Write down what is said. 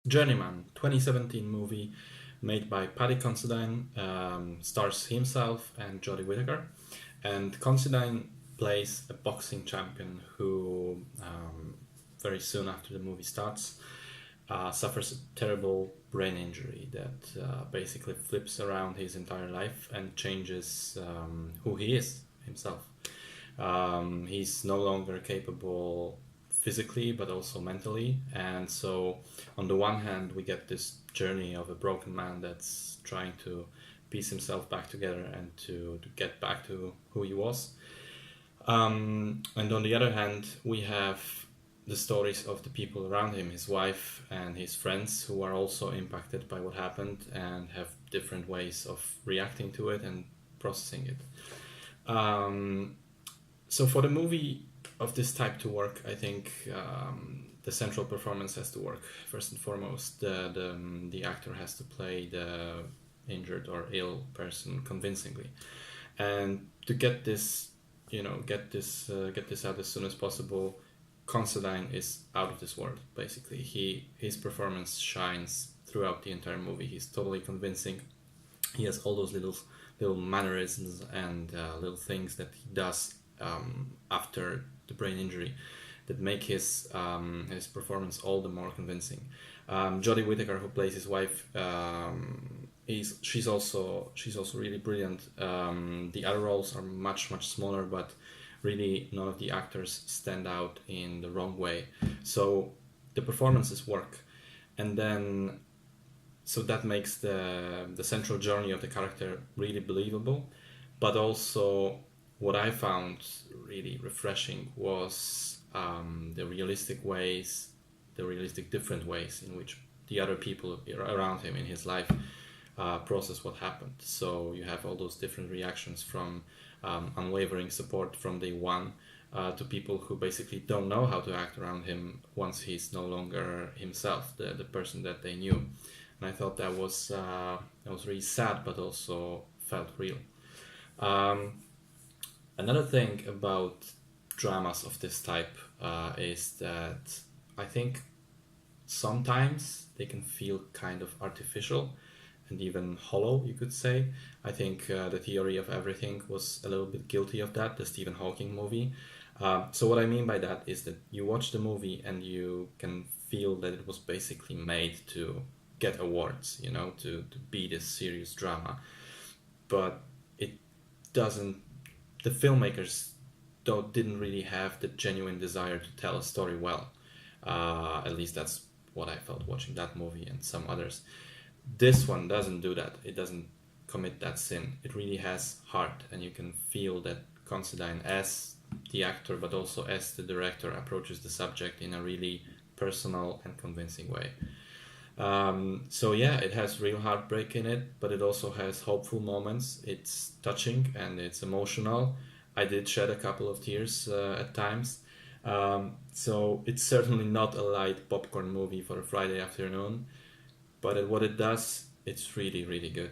Journeyman, 2017 movie made by Paddy Considine, stars himself and Jodie Whittaker. And Considine plays a boxing champion who, very soon after the movie starts, suffers a terrible brain injury that basically flips around his entire life and changes who he is himself. He's no longer capable physically but also mentally, and so on the one hand we get this journey of a broken man that's trying to piece himself back together and to get back to who he was, and on the other hand we have the stories of the people around him, his wife and his friends, who are also impacted by what happened and have different ways of reacting to it and processing it. So for the movie of this type to work, I think the central performance has to work. First and foremost, the actor has to play the injured or ill person convincingly, and to get this, get this out as soon as possible. Considine is out of this world. Basically, his performance shines throughout the entire movie. He's totally convincing. He has all those little mannerisms and little things that he does after the brain injury that make his performance all the more convincing. Jodie Whittaker, who plays his wife, she's also really brilliant. The other roles are much smaller, but really none of the actors stand out in the wrong way. So the performances work, and then so that makes the central journey of the character really believable. But also what I found really refreshing was the realistic different ways in which the other people around him in his life process what happened. So you have all those different reactions, from unwavering support from day one to people who basically don't know how to act around him once he's no longer himself, the person that they knew. And I thought that was really sad, but also felt real. Another thing about dramas of this type is that I think sometimes they can feel kind of artificial and even hollow, you could say. I think The Theory of Everything was a little bit guilty of that, the Stephen Hawking movie. So what I mean by that is that you watch the movie and you can feel that it was basically made to get awards, to be this serious drama. But it doesn't, the filmmakers didn't really have the genuine desire to tell a story well. At least that's what I felt watching that movie and some others. This one doesn't do that. It doesn't commit that sin. It really has heart, and you can feel that Considine, as the actor but also as the director, approaches the subject in a really personal and convincing way. So yeah, it has real heartbreak in it, but it also has hopeful moments. It's touching and it's emotional. I did shed a couple of tears at times. So it's certainly not a light popcorn movie for a Friday afternoon, but what it does, it's really, really good.